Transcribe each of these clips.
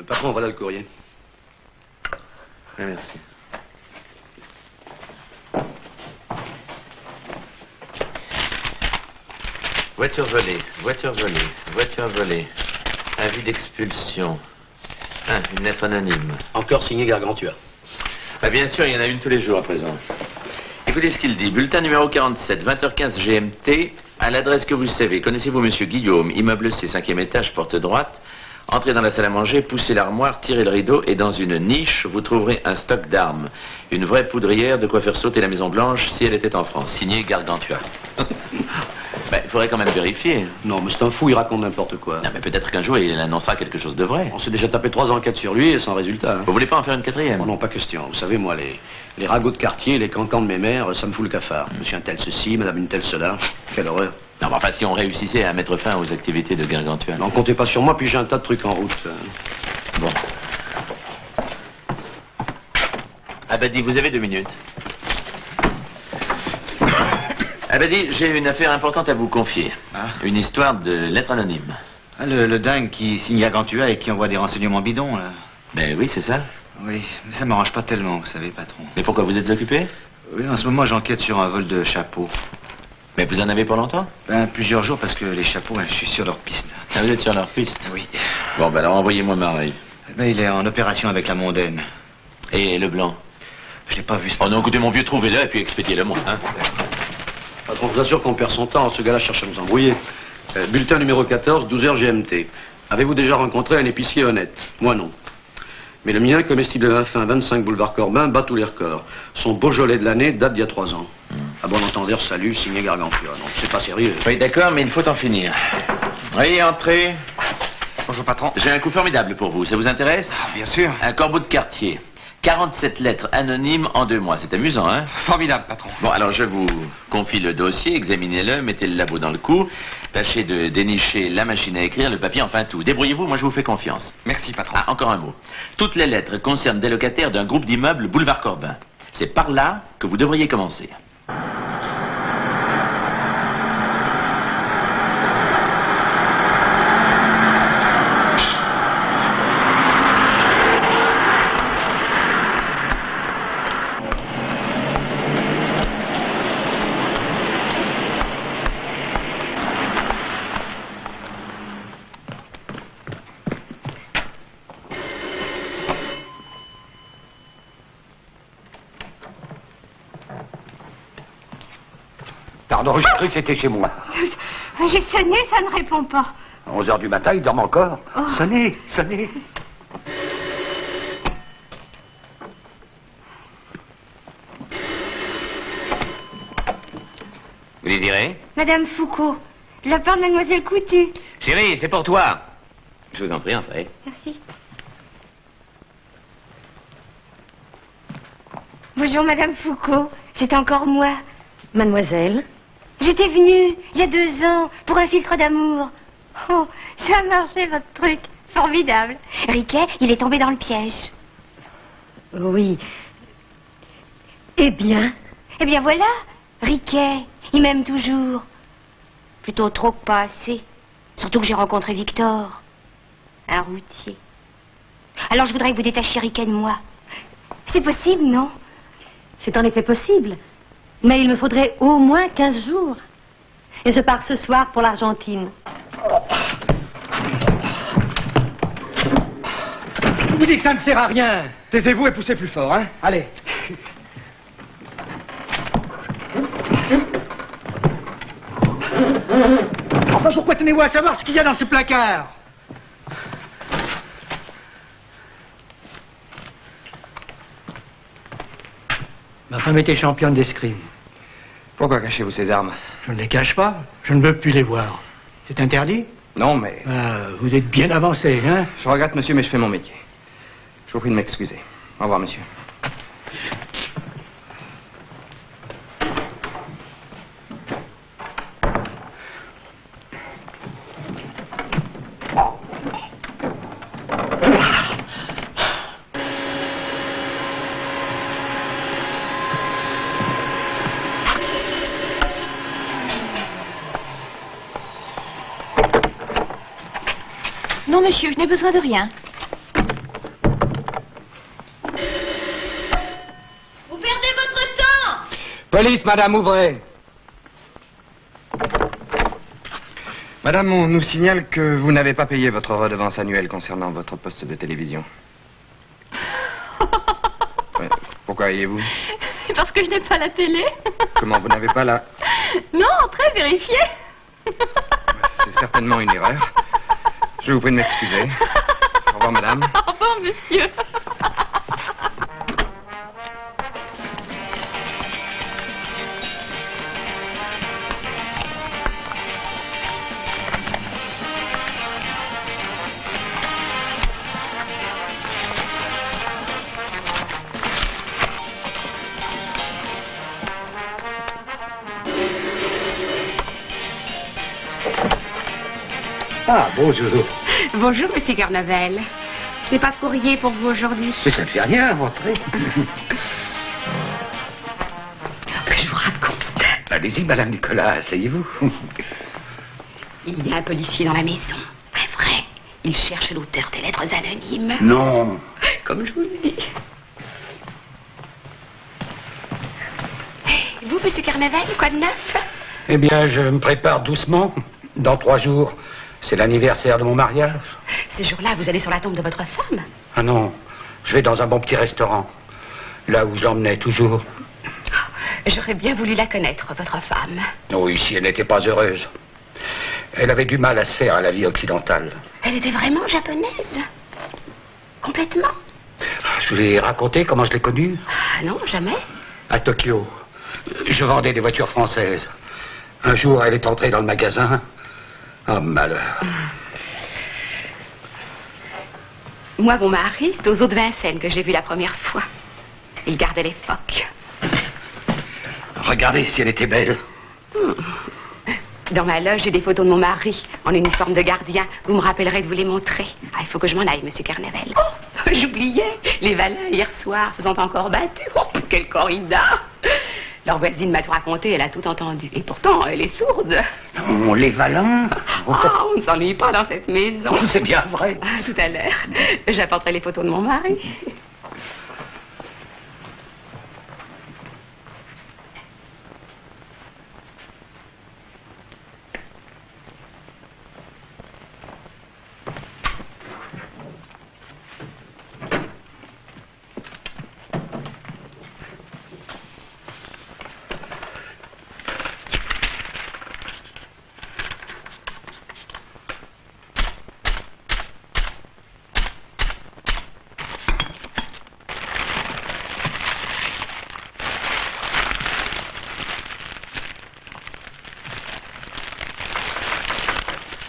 Patron, voilà le courrier. Oui, merci. Voiture volée, voiture volée, voiture volée. Avis d'expulsion. Ah, une lettre anonyme. Encore signé Gargantua. Ah, bien sûr, il y en a une tous les jours à présent. Écoutez ce qu'il dit. Bulletin numéro 47, 20h15 GMT, à l'adresse que vous savez. Connaissez-vous Monsieur Guillaume, immeuble C, 5e étage, porte droite. Entrez dans la salle à manger, poussez l'armoire, tirez le rideau et dans une niche, vous trouverez un stock d'armes. Une vraie poudrière, de quoi faire sauter la Maison Blanche si elle était en France. Signé Gargantua. Ben, il faudrait quand même vérifier. Non, mais c'est un fou, il raconte n'importe quoi. Non, mais peut-être qu'un jour, il annoncera quelque chose de vrai. On s'est déjà tapé 3 enquêtes sur lui et sans résultat. Vous voulez pas en faire une 4e? Oh non, pas question. Vous savez, moi, les ragots de quartier, les cancans de mes mères, ça me fout le cafard. Monsieur un tel ceci, madame une telle cela. Quelle horreur. Non, mais enfin, si on réussissait à mettre fin aux activités de Gargantua. N'en comptez pas sur moi, puis j'ai un tas de trucs en route. Bon. Abadi, vous avez 2 minutes. Abadi, j'ai une affaire importante à vous confier. Ah. Une histoire de lettre anonyme. Ah, le dingue qui signe Gargantua et qui envoie des renseignements bidons, là. Ben oui, c'est ça. Oui, mais ça m'arrange pas tellement, vous savez, patron. Mais pourquoi vous êtes occupé? Oui, en ce moment, j'enquête sur un vol de chapeaux. Mais vous en avez pour longtemps? Ben, plusieurs jours, parce que les chapeaux, je suis sur leur piste. Ah, vous êtes sur leur piste? Oui. Bon, ben alors envoyez-moi Marie. Ben, il est en opération avec la mondaine. Et le blanc? Je l'ai pas vu. Oh non, écoutez, mon vieux, trouvez-le et puis expédiez-le moi, hein. Patron, je vous assure qu'on perd son temps. Ce gars-là cherche à nous embrouiller. Bulletin numéro 14, 12h GMT. Avez-vous déjà rencontré un épicier honnête? Moi, non. Mais le mien, comestible vin fin, 25 boulevard Corbin, bat tous les records. Son Beaujolais de l'année date d'il y a 3 ans. À bon entendeur, salut, signé Gargantua. Non, c'est pas sérieux. Oui, d'accord, mais il faut en finir. Oui, entrez. Bonjour, patron. J'ai un coup formidable pour vous. Ça vous intéresse? Ah, bien sûr. Un corbeau de quartier. 47 lettres anonymes en 2 mois. C'est amusant, hein? Formidable, patron. Bon, alors je vous confie le dossier, examinez-le, mettez le labo dans le cou, tâchez de dénicher la machine à écrire, le papier, enfin tout. Débrouillez-vous, moi je vous fais confiance. Merci, patron. Ah, encore un mot. Toutes les lettres concernent des locataires d'un groupe d'immeubles boulevard Corbin. C'est par là que vous devriez commencer. Pardon, j'ai cru que c'était chez moi. J'ai sonné, ça ne répond pas. 11h du matin, il dorment encore. Oh. Sonnez, sonnez. Vous désirez? Madame Foucault, de la part de mademoiselle Coutu. Chérie, c'est pour toi. Je vous en prie, entrez. Merci. Bonjour, Madame Foucault. C'est encore moi. Mademoiselle? J'étais venue, il y a 2 ans, pour un filtre d'amour. Oh, ça a marché, votre truc. Formidable. Riquet, il est tombé dans le piège. Oui. Eh bien? Eh bien, voilà. Riquet, il m'aime toujours. Plutôt trop que pas assez. Surtout que j'ai rencontré Victor. Un routier. Alors, je voudrais que vous détachiez Riquet de moi. C'est possible, non? C'est en effet possible. Mais il me faudrait au moins 15 jours. Et je pars ce soir pour l'Argentine. Je vous dis que ça ne sert à rien. Taisez-vous et poussez plus fort, hein. Allez. Enfin, pourquoi tenez-vous à savoir ce qu'il y a dans ce placard? Ma femme était championne d'escrime. Pourquoi cachez-vous ces armes? Je ne les cache pas. Je ne veux plus les voir. C'est interdit? Non, mais... Vous êtes bien avancé, hein? Je regrette, monsieur, mais je fais mon métier. Je vous prie de m'excuser. Au revoir, monsieur. Non, monsieur, je n'ai besoin de rien. Police, madame, ouvrez. Madame, on nous signale que vous n'avez pas payé votre redevance annuelle concernant votre poste de télévision. Ouais, pourquoi riez-vous? Parce que je n'ai pas la télé. Comment, vous n'avez pas la... Non, très vérifié. C'est certainement une erreur. Je vous prie de m'excuser. Au revoir, madame. Au revoir, monsieur. Ah, bonjour. Bonjour, monsieur Carnaval. Je n'ai pas de courrier pour vous aujourd'hui. Mais ça ne fait rien, rentrez. Que je vous raconte. Allez-y, madame Nicolas, asseyez-vous. Il y a un policier dans la maison. Un vrai. Il cherche l'auteur des lettres anonymes. Non. Comme je vous le dis. Et vous, monsieur Carnaval, quoi de neuf? Eh bien, je me prépare doucement. Dans 3 jours, c'est l'anniversaire de mon mariage. Ce jour-là, vous allez sur la tombe de votre femme? Ah non, je vais dans un bon petit restaurant. Là où je l'emmenais toujours. J'aurais bien voulu la connaître, votre femme. Oh, ici, elle n'était pas heureuse. Elle avait du mal à se faire à la vie occidentale. Elle était vraiment japonaise? Complètement? Je vous ai raconté comment je l'ai connue? Ah non, jamais. À Tokyo. Je vendais des voitures françaises. Un jour, elle est entrée dans le magasin. Oh, malheur. Moi, mon mari, c'est aux eaux de Vincennes que j'ai vu la première fois. Il gardait l'époque. Regardez si elle était belle. Dans ma loge, j'ai des photos de mon mari en uniforme de gardien. Vous me rappellerez de vous les montrer. Ah, il faut que je m'en aille, monsieur Carnaval. Oh, j'oubliais. Les Valins, hier soir, se sont encore battus. Oh, quelle corrida. Leur voisine m'a tout raconté, elle a tout entendu. Et pourtant, elle est sourde. Non, les Valins. Ah, on ne s'ennuie pas dans cette maison. C'est bien vrai. Ah, tout à l'heure, j'apporterai les photos de mon mari.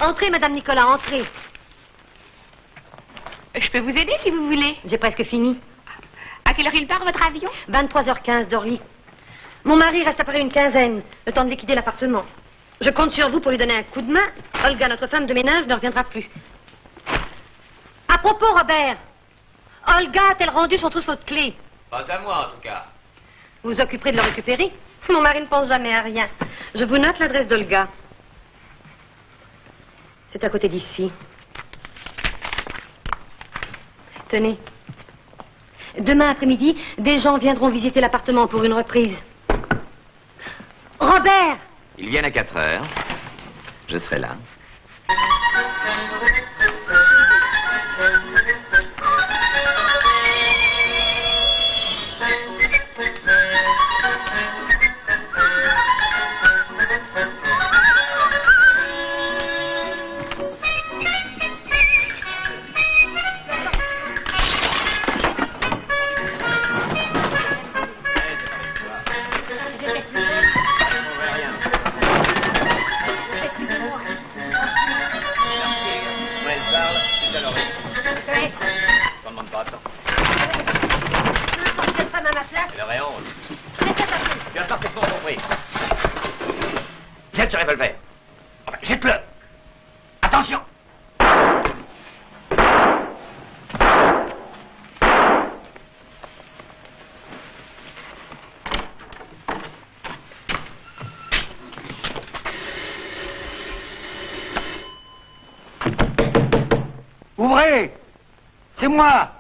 Entrez, madame Nicolas, entrez. Je peux vous aider si vous voulez. J'ai presque fini. À quelle heure il part, votre avion? 23h15 d'Orly. Mon mari reste après une quinzaine, le temps de liquider l'appartement. Je compte sur vous pour lui donner un coup de main. Olga, notre femme de ménage, ne reviendra plus. À propos, Robert, Olga a-t-elle rendu son trousseau de clés? Pas à moi, en tout cas. Vous vous occuperez de le récupérer? Mon mari ne pense jamais à rien. Je vous note l'adresse d'Olga. C'est à côté d'ici. Tenez. Demain après-midi, des gens viendront visiter l'appartement pour une reprise. Robert! Ils viennent à 4 heures. Je serai là. Jette ce revolver. Jette-le. Attention. Ouvrez. C'est moi.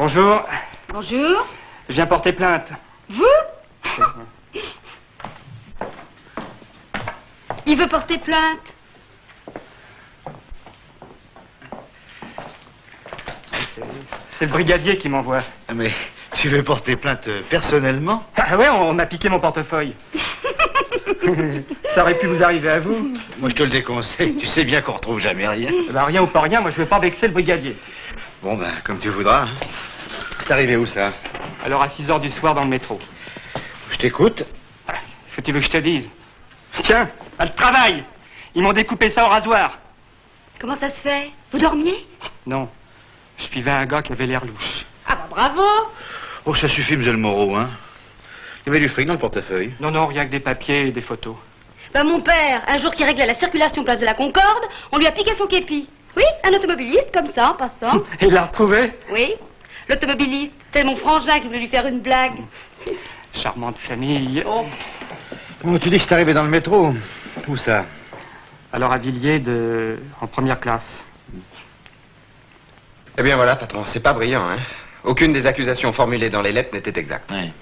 Bonjour. Bonjour. Je viens porter plainte. Vous? Il veut porter plainte. C'est le brigadier qui m'envoie. Mais tu veux porter plainte personnellement? Ah ouais, on a piqué mon portefeuille. Ça aurait pu vous arriver à vous. Moi, je te le déconseille. Tu sais bien qu'on retrouve jamais rien. Bah, rien ou pas rien, moi je veux pas vexer le brigadier. Bon, ben, comme tu voudras. C'est arrivé où, ça? Alors à 6 heures du soir dans le métro. Je t'écoute. Ce que tu veux que je te dise? Tiens, à le travail. Ils m'ont découpé ça au rasoir. Comment ça se fait? Vous dormiez? Non, je suivais un gars qui avait l'air louche. Ah bah bravo. Oh, ça suffit, monsieur le Moreau, hein. Il y avait du fric dans le portefeuille. Non, non, rien que des papiers et des photos. Bah mon père, un jour qui réglait la circulation place de la Concorde, on lui a piqué son képi. Oui, un automobiliste comme ça, en passant. Et il l'a retrouvé? Oui, l'automobiliste. C'est mon frangin qui voulait lui faire une blague. Charmante famille. Oh. Oh, tu dis que c'est arrivé dans le métro. Où ça? Alors à Villiers, en première classe. Eh bien voilà, patron, c'est pas brillant, hein. Aucune des accusations formulées dans les lettres n'était exacte. Ouais.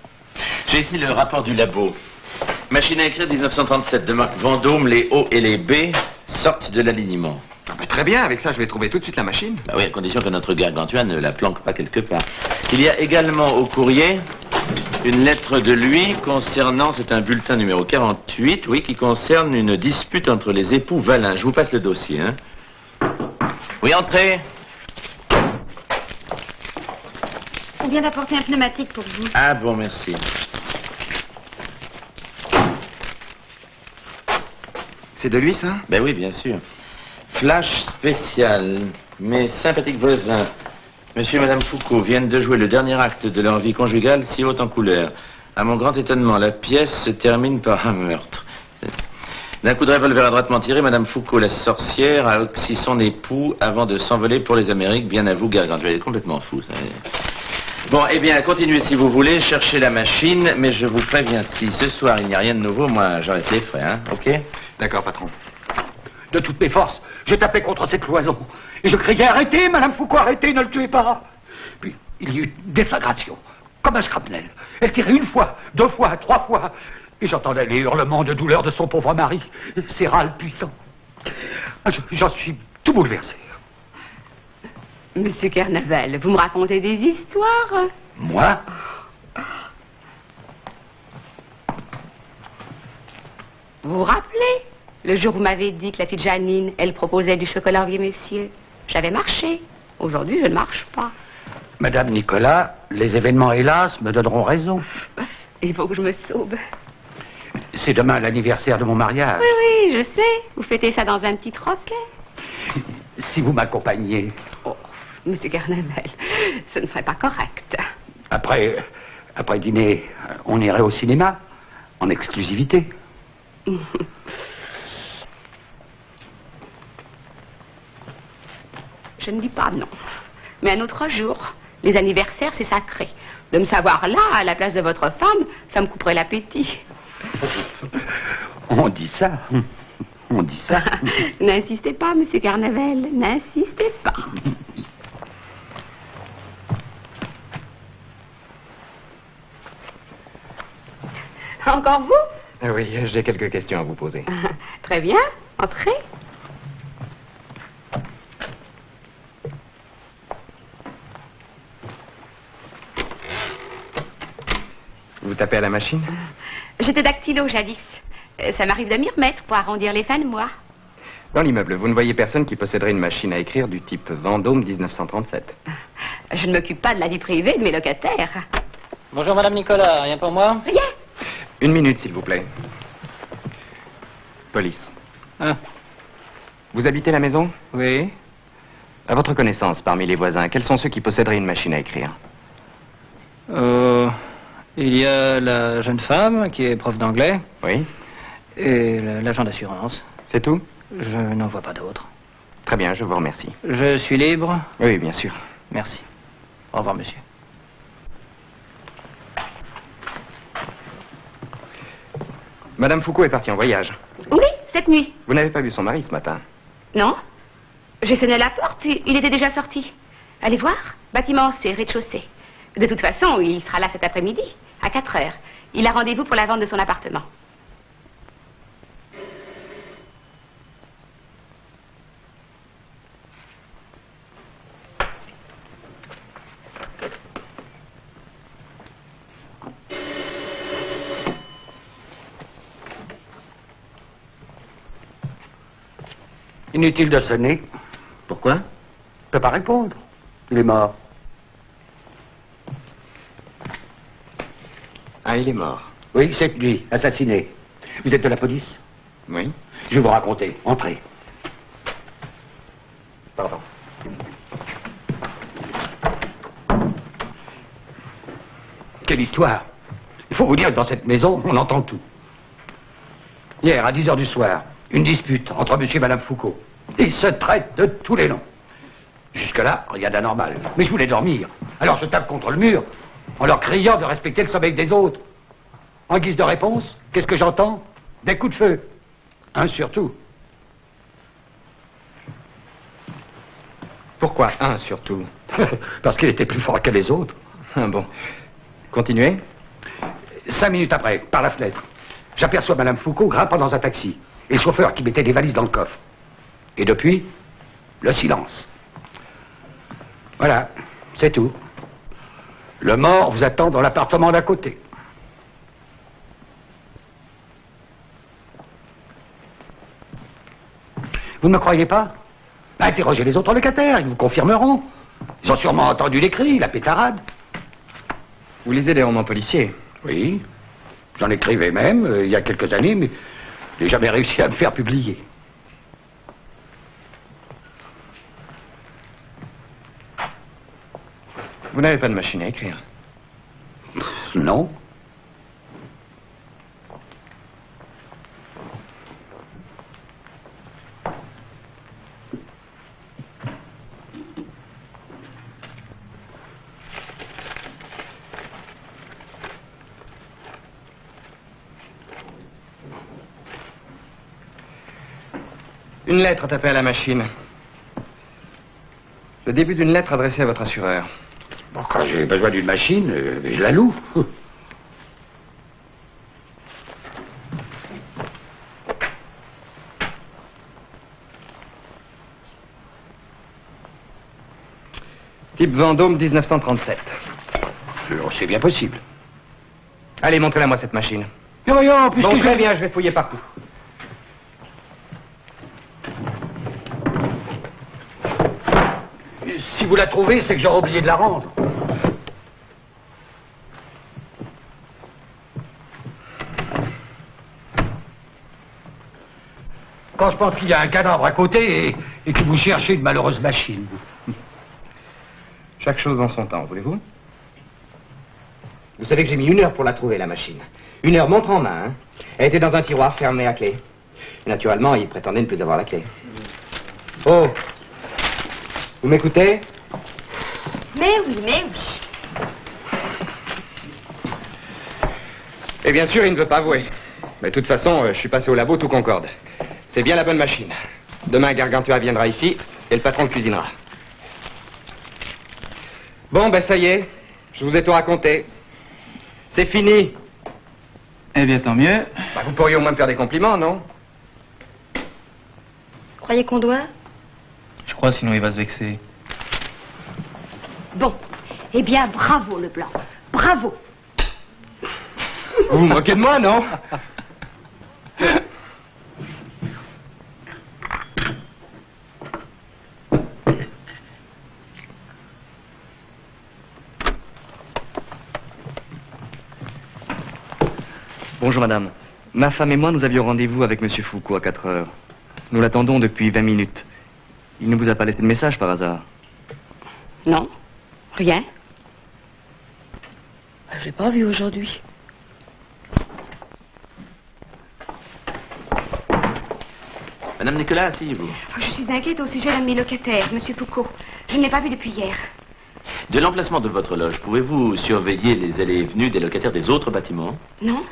J'ai ici le rapport du labo. Machine à écrire 1937 de marque Vendôme, les O et les B sortent de l'alignement. Ah bah, très bien, avec ça je vais trouver tout de suite la machine. Bah oui, à condition que notre gargantua ne la planque pas quelque part. Il y a également au courrier une lettre de lui concernant, c'est un bulletin numéro 48, oui, qui concerne une dispute entre les époux Valin. Je vous passe le dossier, hein. Oui, entrez. On vient d'apporter un pneumatique pour vous. Ah bon, merci. C'est de lui, ça? Ben oui, bien sûr. Flash spécial. Mes sympathiques voisins, monsieur et madame Foucault, viennent de jouer le dernier acte de leur vie conjugale si haute en couleur. À mon grand étonnement, la pièce se termine par un meurtre. D'un coup de revolver adroitement tiré, madame Foucault, la sorcière, a oxy son époux avant de s'envoler pour les Amériques. Bien à vous, Gargantua. Elle est complètement fou, ça. Bon, eh bien, continuez si vous voulez, cherchez la machine, mais je vous préviens, si ce soir il n'y a rien de nouveau, moi j'arrête les frais, hein, ok? D'accord, patron. De toutes mes forces, je tapais contre cette cloison. Et je criais, arrêtez, madame Foucault, arrêtez, ne le tuez pas. Puis, il y eut une déflagration, comme un shrapnel. Elle tirait une fois, 2 fois, 3 fois. Et j'entendais les hurlements de douleur de son pauvre mari, ses râles puissants. J'en suis tout bouleversé. Monsieur Carnaval, vous me racontez des histoires? Moi? Vous vous rappelez? Le jour où vous m'avez dit que la petite Janine, elle proposait du chocolat au vieux monsieur. J'avais marché. Aujourd'hui, je ne marche pas. Madame Nicolas, les événements, hélas, me donneront raison. Il faut que je me sauve. C'est demain l'anniversaire de mon mariage. Oui, oui, je sais. Vous fêtez ça dans un petit troquet. Si vous m'accompagniez. Oh, monsieur Carnaval, ce ne serait pas correct. Après dîner, on irait au cinéma, en exclusivité. Je ne dis pas non. Mais un autre jour, les anniversaires, c'est sacré. De me savoir là, à la place de votre femme, ça me couperait l'appétit. On dit ça. On dit ça. N'insistez pas, monsieur Carnaval, n'insistez pas. Encore vous? Oui, j'ai quelques questions à vous poser. Très bien, entrez. Vous tapez à la machine? J'étais dactylo jadis. Ça m'arrive de m'y remettre pour arrondir les fins de mois. Dans l'immeuble, vous ne voyez personne qui posséderait une machine à écrire du type Vendôme 1937. Je ne m'occupe pas de la vie privée de mes locataires. Bonjour, madame Nicolas. Rien pour moi? Rien. Une minute, s'il vous plaît. Police. Ah. Vous habitez la maison? Oui. À votre connaissance, parmi les voisins, quels sont ceux qui posséderaient une machine à écrire? Il y a la jeune femme qui est prof d'anglais. Oui. Et l'agent d'assurance. C'est tout? Je n'en vois pas d'autres. Très bien, je vous remercie. Je suis libre? Oui, bien sûr. Merci. Au revoir, monsieur. Madame Foucault est partie en voyage. Oui, cette nuit. Vous n'avez pas vu son mari ce matin? Non. J'ai sonné à la porte et il était déjà sorti. Allez voir. Bâtiment C, rez-de-chaussée. De toute façon, il sera là cet après-midi, à 4 heures. Il a rendez-vous pour la vente de son appartement. Inutile de sonner. Pourquoi? Je ne peux pas répondre. Il est mort. Ah, il est mort. Oui, c'est lui, assassiné. Vous êtes de la police? Oui. Je vais vous raconter. Entrez. Pardon. Quelle histoire. Il faut vous dire que dans cette maison, on entend tout. Hier, à 10 heures du soir, une dispute entre monsieur et madame Foucault. Ils se traitent de tous les noms. Jusque-là, rien d'anormal. Mais je voulais dormir. Alors je tape contre le mur, en leur criant de respecter le sommeil des autres. En guise de réponse, qu'est-ce que j'entends? Des coups de feu. Un surtout. Pourquoi un surtout? Parce qu'il était plus fort que les autres. Ah bon. Continuez. 5 minutes après, par la fenêtre, j'aperçois madame Foucault grimpant dans un taxi. Et le chauffeur qui mettait des valises dans le coffre. Et depuis, le silence. Voilà, c'est tout. Le mort vous attend dans l'appartement d'à côté. Vous ne me croyez pas? Interrogez les autres locataires, ils vous confirmeront. Ils ont sûrement entendu les cris, la pétarade. Vous lisez des romans policiers? Oui, j'en écrivais même il y a quelques années, mais je n'ai jamais réussi à me faire publier. Vous n'avez pas de machine à écrire? Non. Une lettre tapée à la machine. Le début d'une lettre adressée à votre assureur. Bon, quand j'ai besoin d'une machine, je la loue. Type Vendôme 1937. C'est bien possible. Allez, montrez-la-moi cette machine. Yo, puisque bon, très je... bien, je vais fouiller partout. Si vous la trouvez, c'est que j'aurais oublié de la rendre. Quand je pense qu'il y a un cadavre à côté et que vous cherchez une malheureuse machine. Chaque chose en son temps, voulez-vous? Vous savez que j'ai mis 1 heure pour la trouver, la machine. 1 heure montre en main, hein. Elle était dans un tiroir fermé à clé. Et naturellement, il prétendait ne plus avoir la clé. Oh! Vous m'écoutez? Mais oui. Et bien sûr, il ne veut pas avouer. Mais de toute façon, je suis passé au labo, tout concorde. C'est bien la bonne machine. Demain, Gargantua viendra ici et le patron le cuisinera. Bon, ben ça y est, je vous ai tout raconté. C'est fini. Eh bien, tant mieux. Bah, vous pourriez au moins me faire des compliments, non? Croyez qu'on doit? Je crois, sinon il va se vexer. Bon. Eh bien, bravo, Leblanc. Bravo. Vous vous moquez de moi, non? Bonjour, madame. Ma femme et moi, nous avions rendez-vous avec monsieur Foucault à 4 heures. Nous l'attendons depuis 20 minutes. Il ne vous a pas laissé de message par hasard? Non, rien. Je l'ai pas vu aujourd'hui. Madame Nicolas, asseyez-vous. Je suis inquiète au sujet d'un de mes locataires, monsieur Foucault. Je ne l'ai pas vu depuis hier. De l'emplacement de votre loge, pouvez-vous surveiller les allées et venues des locataires des autres bâtiments? Non?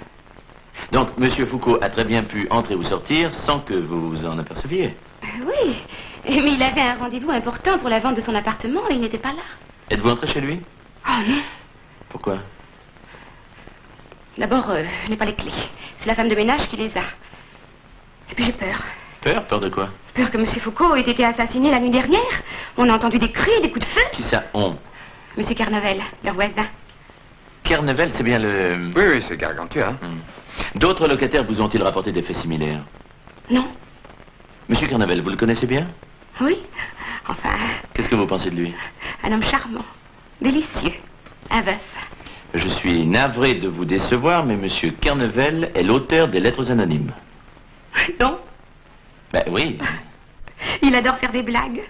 Donc, monsieur Foucault a très bien pu entrer ou sortir sans que vous vous en aperceviez. Oui, mais il avait un rendez-vous important pour la vente de son appartement et il n'était pas là. Êtes-vous entré chez lui? Oh non. Pourquoi? D'abord, je n'ai pas les clés. C'est la femme de ménage qui les a. Et puis j'ai peur. Peur? Peur de quoi? Peur que M. Foucault ait été assassiné la nuit dernière. On a entendu des cris, des coups de feu. Qui ça, on? M. Carnevel, leur voisin. Carnevel, c'est bien le... Oui, oui, c'est Gargantua. D'autres locataires vous ont-ils rapporté des faits similaires? Non. Monsieur Carnevel, vous le connaissez bien? Oui. Enfin, Qu'est-ce que vous pensez de lui? un homme charmant, délicieux, un veuf. Je suis navré de vous décevoir, mais Monsieur Carnevel est l'auteur des lettres anonymes. Non. Ben oui. Il adore faire des blagues.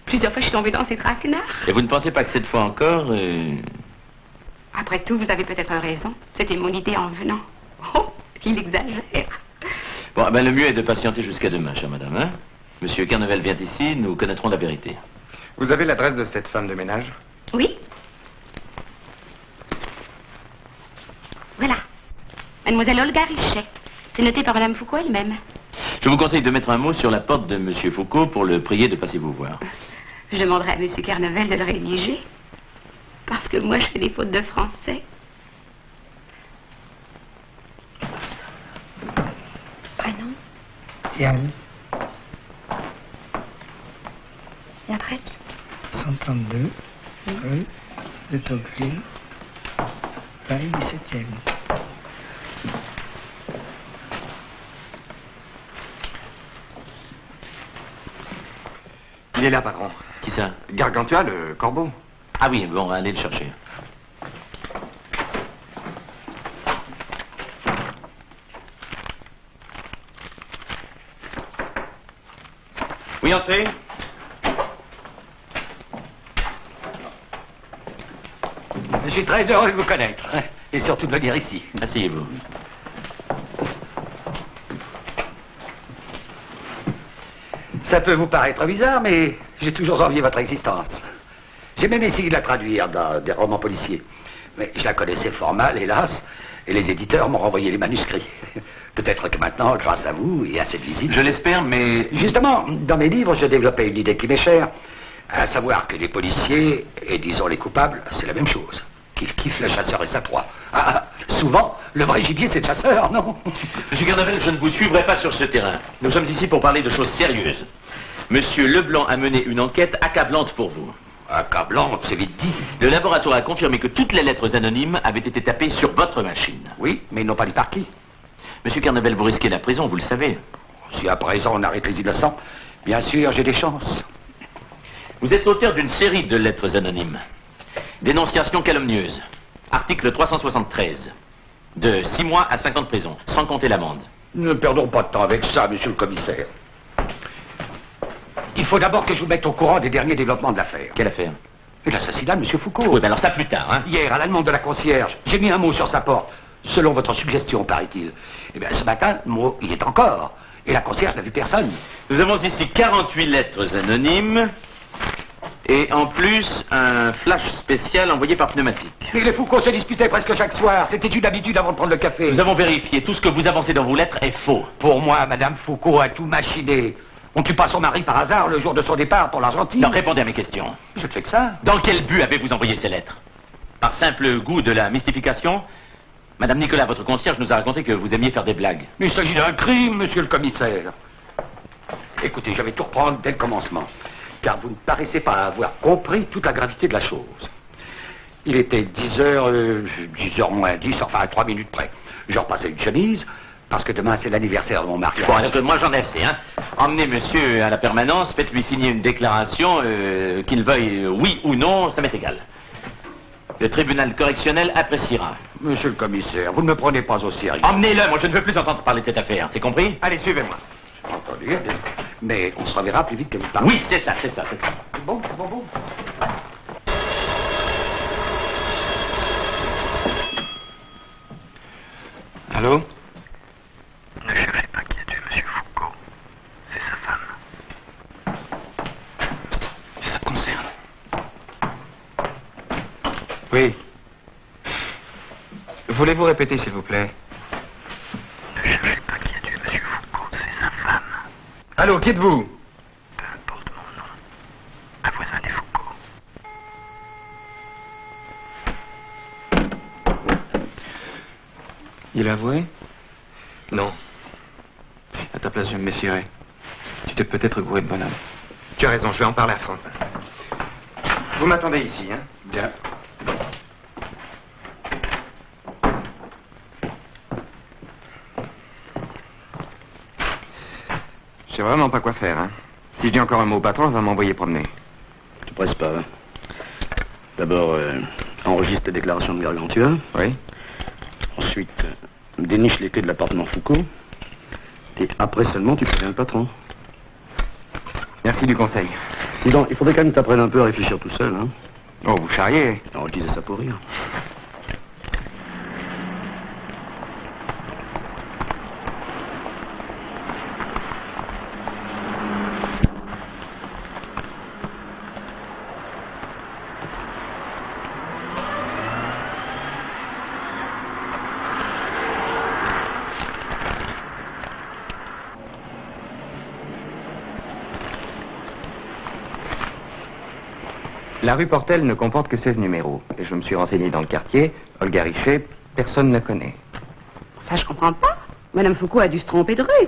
Plusieurs fois, je suis tombée dans ses traquenards. Et vous ne pensez pas que cette fois encore... Après tout, vous avez peut-être raison. C'était mon idée en venant. Oh, il exagère. Bon, ben le mieux est de patienter jusqu'à demain, chère madame, hein? Monsieur Carnevel vient ici, nous connaîtrons la vérité. Vous avez l'adresse de cette femme de ménage? Oui. Voilà. Mademoiselle Olga Richet. C'est noté par Madame Foucault elle-même. Je vous conseille de mettre un mot sur la porte de Monsieur Foucault pour le prier de passer vous voir. Je demanderai à Monsieur Carnevel de le rédiger. Parce que moi, je fais des fautes de français. Prénom? Yann, Et après? 132, rue de Tocqueville, Paris 17e. Il est là, patron. Qui ça? Gargantua, le corbeau. Ah oui, bon, allez le chercher. Oui, entrez. Je suis très heureux de vous connaître. Et surtout de venir ici. Asseyez-vous. Ça peut vous paraître bizarre, mais j'ai toujours envié votre existence. J'ai même essayé de la traduire dans des romans policiers. Mais je la connaissais fort mal, hélas, et les éditeurs m'ont renvoyé les manuscrits. Peut-être que maintenant, grâce à vous et à cette visite... Je l'espère, mais... Justement, dans mes livres, je développais une idée qui m'est chère, à savoir que les policiers, et disons les coupables, c'est la même chose. Kiff le chasseur et sa proie. Ah, souvent, le vrai gibier, c'est le chasseur, non? Monsieur Carnevel, je ne vous suivrai pas sur ce terrain. Nous sommes ici pour parler de choses sérieuses. Monsieur Leblanc a mené une enquête accablante pour vous. Accablante, c'est vite dit. Le laboratoire a confirmé que toutes les lettres anonymes avaient été tapées sur votre machine. Oui, mais ils n'ont pas dit par qui. Monsieur Carnevel, vous risquez la prison, vous le savez. Si à présent on arrête les innocents, bien sûr, j'ai des chances. Vous êtes l'auteur d'une série de lettres anonymes. Dénonciation calomnieuse. Article 373. De 6 mois à 5 ans de prison, sans compter l'amende. Ne perdons pas de temps avec ça, monsieur le commissaire. Il faut d'abord que je vous mette au courant des derniers développements de l'affaire. Quelle affaire? L'assassinat de monsieur Foucault. Oui, ben alors ça plus tard, hein. Hier, à la demande de la concierge, j'ai mis un mot sur sa porte. Selon votre suggestion, paraît-il. Eh bien, ce matin, le mot, il est encore. Et la concierge n'a vu personne. Nous avons ici 48 lettres anonymes. Et en plus, un flash spécial envoyé par pneumatique. Et les Foucault se disputaient presque chaque soir. C'était une habitude avant de prendre le café. Nous avons vérifié. Tout ce que vous avancez dans vos lettres est faux. Pour moi, Madame Foucault a tout machiné. On tue pas son mari par hasard le jour de son départ pour l'Argentine. Non, répondez à mes questions. Je ne fais que ça. Dans quel but avez-vous envoyé ces lettres? Par simple goût de la mystification? Madame Nicolas, votre concierge, nous a raconté que vous aimiez faire des blagues. Mais il s'agit d'un crime, monsieur le commissaire. Écoutez, je vais tout reprendre dès le commencement. Car vous ne paraissez pas avoir compris toute la gravité de la chose. Il était 10h moins 10, enfin à 3 minutes près. Je repassais une chemise, parce que demain c'est l'anniversaire de mon mariage. Bon, alors que moi j'en ai assez, hein. Emmenez monsieur à la permanence, faites-lui signer une déclaration, qu'il veuille oui ou non, ça m'est égal. Le tribunal correctionnel appréciera. Monsieur le commissaire, vous ne me prenez pas au sérieux. Emmenez-le, moi je ne veux plus entendre parler de cette affaire, c'est compris? Allez, suivez-moi. Entendu, mais on se reverra plus vite que vous parlez. Oui, c'est ça. Bon. Allô? Ne cherchez pas qui a tué monsieur Foucault. C'est sa femme. Ça te concerne? Oui. Voulez-vous répéter, s'il vous plaît? Ne cherchez pas qui a tué monsieur Foucault, c'est sa femme. Allô, qui êtes-vous? Peu importe mon nom. Un voisin des Foucault. Il a avoué? Non. À ta place, je me méfierais. Tu t'es peut-être gouré de bonhomme. Tu as raison, je vais en parler à France. Vous m'attendez ici, hein? Bien. Je sais vraiment pas quoi faire, hein. Si je dis encore un mot au patron, il va m'envoyer promener. Tu presses pas, hein. D'abord, enregistre les déclarations de Gargantua. Oui. Ensuite, déniche les clés de l'appartement Foucault. Et après seulement, tu préviens le patron. Merci du conseil. Dis donc, il faudrait quand même que tu apprennes un peu à réfléchir tout seul, hein. Oh, vous charriez. Non, je disais ça pour rire. La rue Portel ne comporte que 16 numéros. Et je me suis renseigné dans le quartier. Olga Richet, personne ne la connaît. Ça, je comprends pas. Madame Foucault a dû se tromper de rue.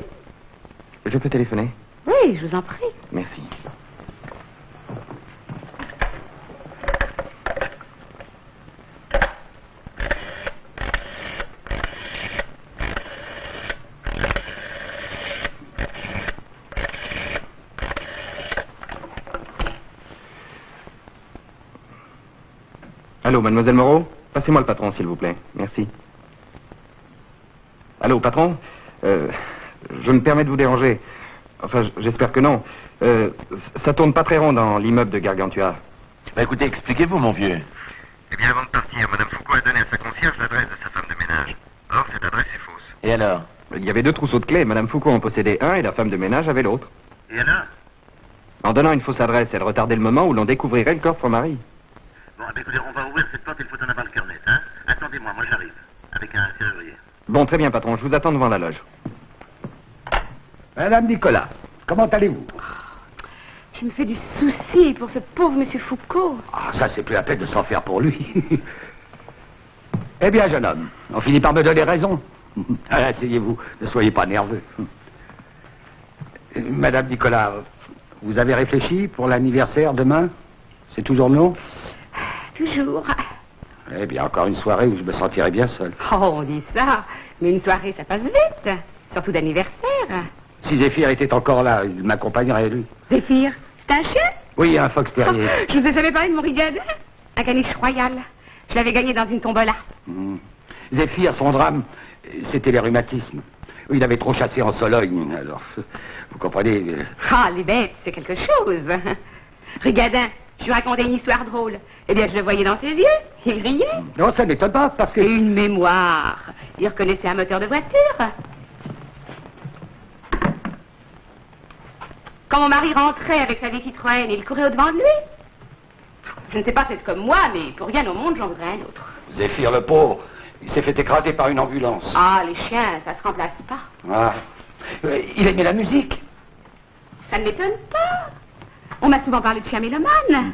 Je peux téléphoner? Oui, je vous en prie. Merci. Allô, mademoiselle Moreau? Passez-moi le patron, s'il vous plaît. Merci. Allô, patron? Je me permets de vous déranger. Enfin, j'espère que non. Ça tourne pas très rond dans l'immeuble de Gargantua. Bah écoutez, expliquez-vous, mon vieux. Eh bien, avant de partir, madame Foucault a donné à sa concierge l'adresse de sa femme de ménage. Or, cette adresse est fausse. Et alors? Il y avait 2 trousseaux de clés. Madame Foucault en possédait un et la femme de ménage avait l'autre. Et alors? En donnant une fausse adresse, elle retardait le moment où l'on découvrirait le corps de son mari. Bon, eh bien, écoutez, on va ouvrir cette porte, il faut en avoir le cœur net, hein? Attendez-moi, moi j'arrive. Avec un serrurier. Bon, très bien, patron. Je vous attends devant la loge. Madame Nicolas, comment allez-vous? Je me fais du souci pour ce pauvre monsieur Foucault. Ah, ça, c'est plus la peine de s'en faire pour lui. Eh bien, jeune homme, on finit par me donner raison. Allez, asseyez-vous, ne soyez pas nerveux. Madame Nicolas, vous avez réfléchi pour l'anniversaire demain? C'est toujours non? Toujours. Eh bien, encore une soirée où je me sentirais bien seul. Oh, on dit ça. Mais une soirée, ça passe vite. Surtout d'anniversaire. Si Zéphyr était encore là, il m'accompagnerait, lui. Zéphyr, c'est un chien? Oui, un fox terrier. Oh, je vous ai jamais parlé de mon rigadin. Un caniche royal. Je l'avais gagné dans une tombola. Zéphyr, son drame, c'était les rhumatismes. Il avait trop chassé en Sologne, alors, vous comprenez. Ah, les bêtes, c'est quelque chose. Rigadin, je lui racontais une histoire drôle. Eh bien, je le voyais dans ses yeux. Il riait. Non, ça m'étonne pas, parce que... Et une mémoire. Il reconnaissait un moteur de voiture. Quand mon mari rentrait avec sa vieille Citroën, il courait au-devant de lui. Je ne sais pas, c'est comme moi, mais pour rien au monde, j'en voudrais un autre. Zéphyr, le pauvre, il s'est fait écraser par une ambulance. Ah, les chiens, ça se remplace pas. Ah. Il aimait la musique. Ça ne m'étonne pas. On m'a souvent parlé de chiens mélomanes.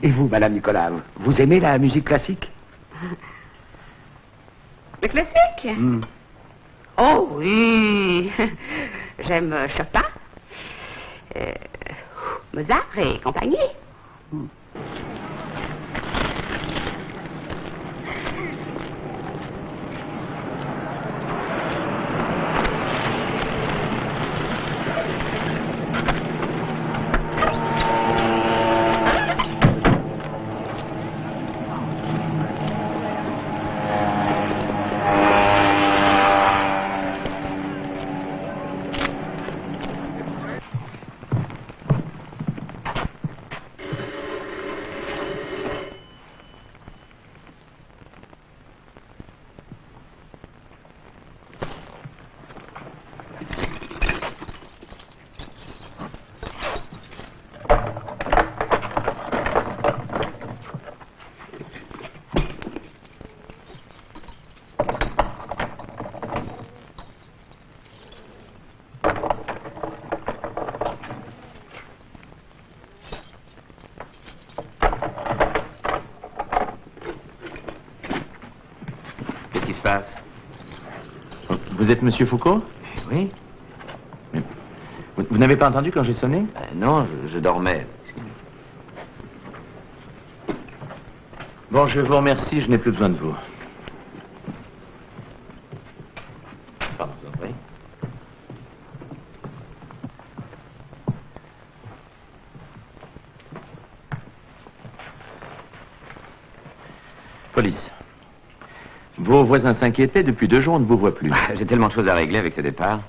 Et vous, madame Nicolas, vous aimez la musique classique? Le classique? Oh oui. J'aime Chopin, Mozart et compagnie. Vous êtes Monsieur Foucault? Oui. Mais vous n'avez pas entendu quand j'ai sonné? Non, je dormais. Bon, je vous remercie, je n'ai plus besoin de vous. Pardon, vous en prie. Police. Vos voisins s'inquiétaient, depuis 2 jours, on ne vous voit plus. J'ai tellement de choses à régler avec ce départ.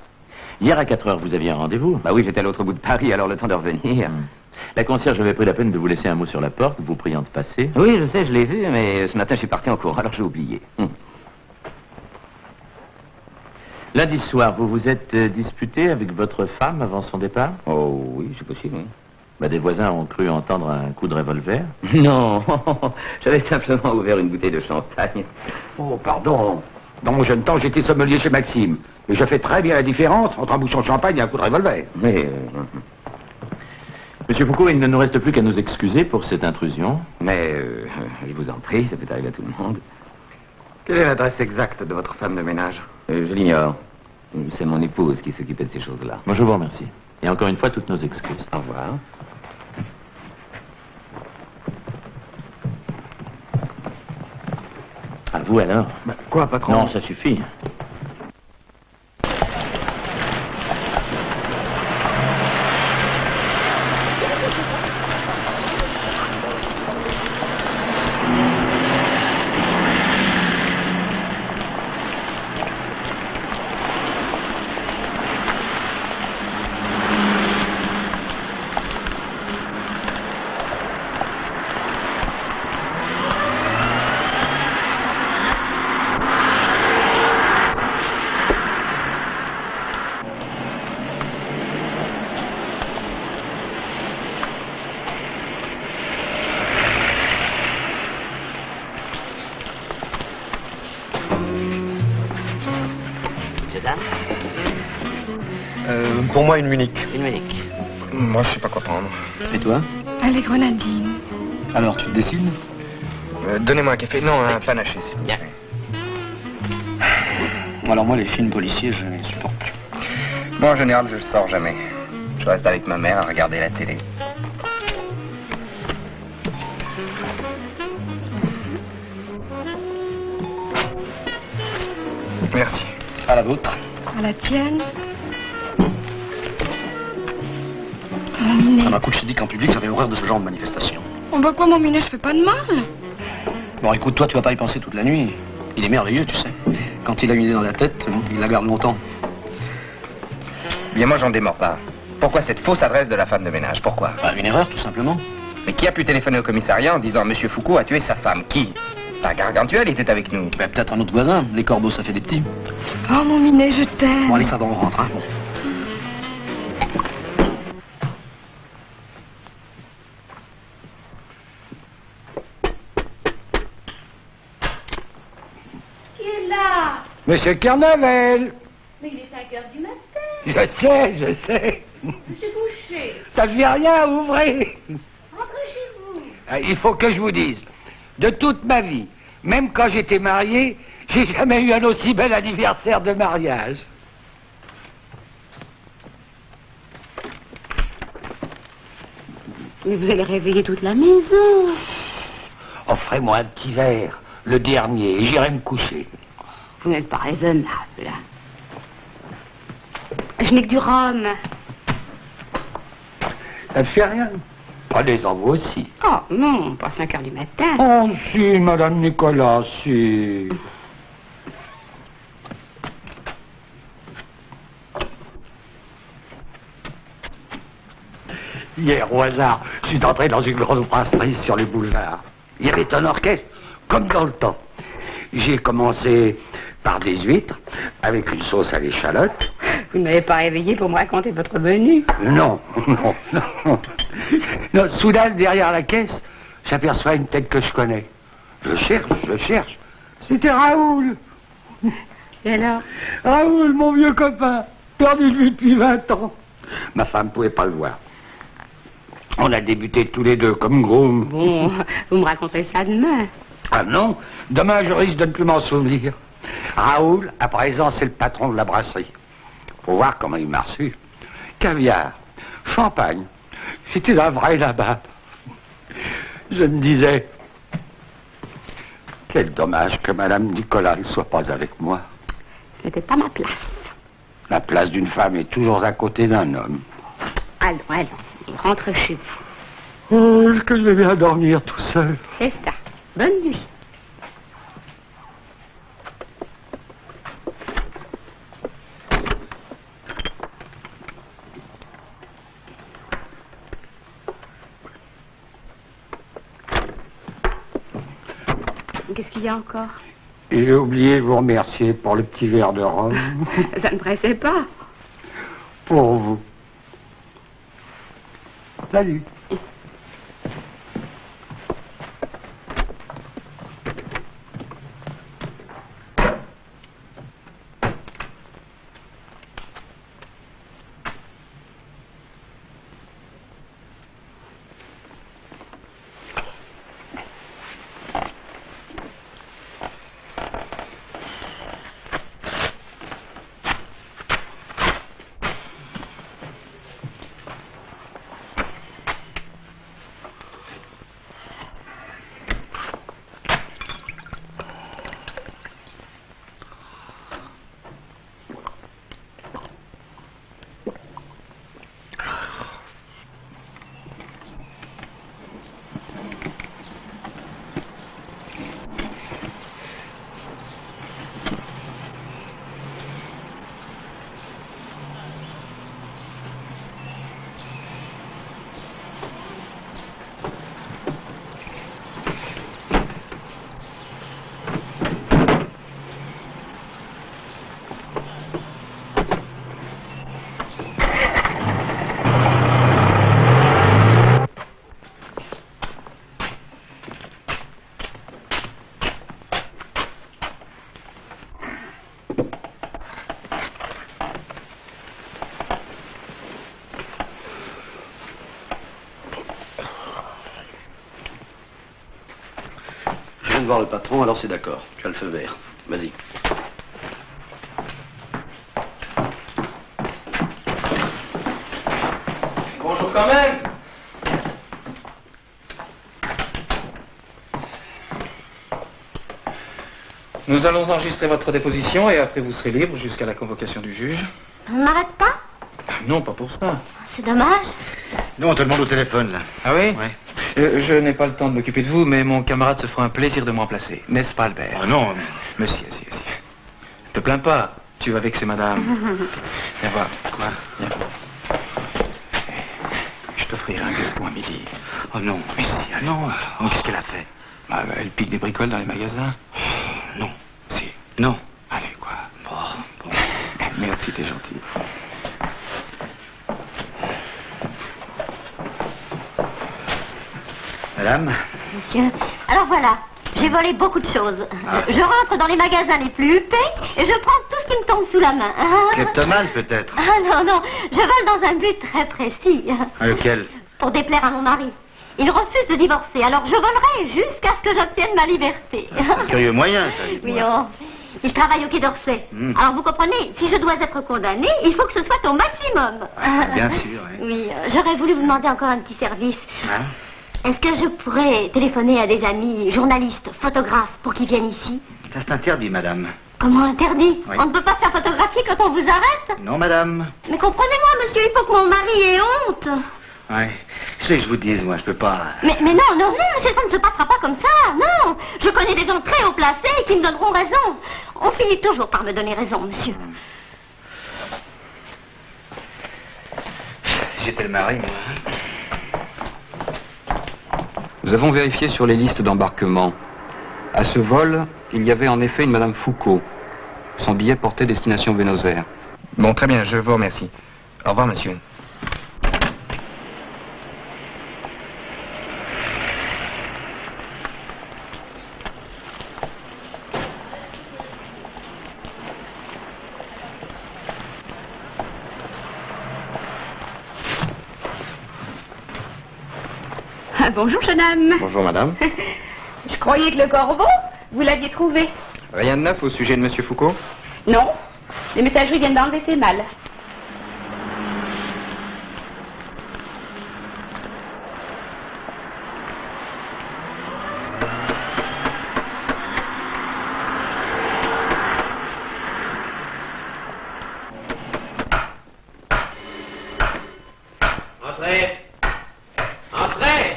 Hier à 4 heures, vous aviez un rendez-vous? Bah oui, j'étais à l'autre bout de Paris, alors le temps de revenir. La concierge avait pris la peine de vous laisser un mot sur la porte, vous priant de passer. Oui, je sais, je l'ai vu, mais ce matin, je suis parti en cours, alors j'ai oublié. Lundi soir, vous vous êtes disputé avec votre femme avant son départ? Oh oui, c'est possible, oui. Bah, des voisins ont cru entendre un coup de revolver. Non, j'avais simplement ouvert une bouteille de champagne. Oh, pardon. Dans mon jeune temps, j'étais sommelier chez Maxime. Et je fais très bien la différence entre un bouchon de champagne et un coup de revolver. Mais... Monsieur Foucault, il ne nous reste plus qu'à nous excuser pour cette intrusion. Mais, je vous en prie, ça peut arriver à tout le monde. Quelle est l'adresse exacte de votre femme de ménage? Je l'ignore. C'est mon épouse qui s'occupait de ces choses-là. Moi, je vous remercie. Et encore une fois, toutes nos excuses. Au revoir. À vous alors. Bah, quoi, patron? Non, ça suffit. Pour moi, une Munich. Une Munich. Moi, je sais pas quoi prendre. Et toi? Allez, grenadine. Alors, tu te décides? Donnez-moi un café. Non, un panaché, s'il vous plaît. Alors moi, les films policiers, je ne les supporte plus. Moi, en général, je sors jamais. Je reste avec ma mère à regarder la télé. Merci. À la vôtre. À la tienne. Mon minet. À ma couche, je t'ai dit qu'en public, j'avais horreur de ce genre de manifestation. On voit quoi, mon minet, je fais pas de mal. Bon, écoute, toi, tu vas pas y penser toute la nuit. Il est merveilleux, tu sais. Quand il a une idée dans la tête, il la garde longtemps. Bien, moi, j'en démords pas. Pourquoi cette fausse adresse de la femme de ménage? Pourquoi? Bah, une erreur, tout simplement. Mais qui a pu téléphoner au commissariat en disant Monsieur Foucault a tué sa femme? Qui? Pas Gargantua, il était avec nous. Bah, peut-être un autre voisin. Les corbeaux, ça fait des petits. Oh, mon minet, je t'aime. Bon, allez, ça va, on rentre, hein. Bon. Qui est là? Monsieur Carnavel. Mais il est 5 heures du matin. Je sais. Je suis couché. Ça ne fait rien, ouvrez. Rentrez chez vous. Il faut que je vous dise, de toute ma vie, même quand j'étais marié, j'ai jamais eu un aussi bel anniversaire de mariage. Mais vous allez réveiller toute la maison. Offrez-moi un petit verre, le dernier, et j'irai me coucher. Vous n'êtes pas raisonnable. Je n'ai que du rhum. Ça ne fait rien. Prenez-en vous aussi. Oh non, pas 5 heures du matin. Oh si, Madame Nicolas, si. Hier, au hasard, je suis entré dans une grande brasserie sur les boulevards. Il y avait un orchestre, comme dans le temps. J'ai commencé par des huîtres, avec une sauce à l'échalote. Vous ne m'avez pas réveillé pour me raconter votre menu. Non, non, non. Non, soudain, derrière la caisse, j'aperçois une tête que je connais. Je cherche. C'était Raoul. Et alors? Raoul, mon vieux copain, perdu de vue depuis 20 ans. Ma femme ne pouvait pas le voir. On a débuté tous les deux comme groom. Bon, vous me raconterez ça demain. Ah non, demain je risque de ne plus m'en souvenir. Raoul, à présent, c'est le patron de la brasserie. Faut voir comment il m'a reçu. Caviar, champagne. C'était un vrai là-bas. Je me disais, quel dommage que Madame Nicolas ne soit pas avec moi. C'était pas ma place. La place d'une femme est toujours à côté d'un homme. Allons, rentre chez vous. Oh, est-ce que je vais bien dormir tout seul? C'est ça. Bonne nuit. Qu'est-ce qu'il y a encore? J'ai oublié de vous remercier pour le petit verre de rhum. Ça ne pressait pas. Pour vous. Salut. Je viens de voir le patron, alors c'est d'accord. Tu as le feu vert. Vas-y. Bonjour quand même. Nous allons enregistrer votre déposition et après vous serez libre jusqu'à la convocation du juge. On ne m'arrête pas? Non, pas pour ça. C'est dommage. Non, on te demande au téléphone, là. Ah oui? Ouais. Je n'ai pas le temps de m'occuper de vous, mais mon camarade se fera un plaisir de me remplacer. N'est-ce pas, Albert? Ah non. Monsieur, si. Ne te plains pas. Tu vas vexer madame. Viens voir. Quoi? Viens. Je t'offrirai un gueule pour un midi. Oh non. Oui, si. Allez. Non. Oh, qu'est-ce qu'elle a fait? Bah, elle pique des bricoles dans les magasins. Non. Si. Non. Allez, quoi. Bon. Merci, t'es gentil. Madame? Monsieur, alors voilà, j'ai volé beaucoup de choses. Je rentre dans les magasins les plus huppés et je prends tout ce qui me tombe sous la main. Kleptomane, peut-être? Ah non, je vole dans un but très précis. Lequel? Pour déplaire à mon mari. Il refuse de divorcer, alors je volerai jusqu'à ce que j'obtienne ma liberté. Un curieux moyen, ça. Oui, il travaille au Quai d'Orsay. Alors vous comprenez, si je dois être condamnée, il faut que ce soit au maximum. Bien sûr, oui. J'aurais voulu vous demander encore un petit service. Hein? Est-ce que je pourrais téléphoner à des amis journalistes, photographes, pour qu'ils viennent ici? Ça, c'est interdit, madame. Comment interdit? Oui. On ne peut pas faire photographier quand on vous arrête? Non, madame. Mais comprenez-moi, monsieur, il faut que mon mari ait honte. Ouais. Je sais que je vous dise, moi, je peux pas... Mais non, monsieur, ça ne se passera pas comme ça, non. Je connais des gens très haut placés qui me donneront raison. On finit toujours par me donner raison, monsieur. J'étais le mari, moi. Nous avons vérifié sur les listes d'embarquement. À ce vol, il y avait en effet une Madame Foucault. Son billet portait destination Buenos Aires. Bon, très bien, je vous remercie. Au revoir, monsieur. Bonjour, jeune homme. Bonjour, madame. Je croyais que le corbeau, vous l'aviez trouvé. Rien de neuf au sujet de Monsieur Foucault? Non. Les messageries viennent d'enlever ses malles. Entrez. Entrez.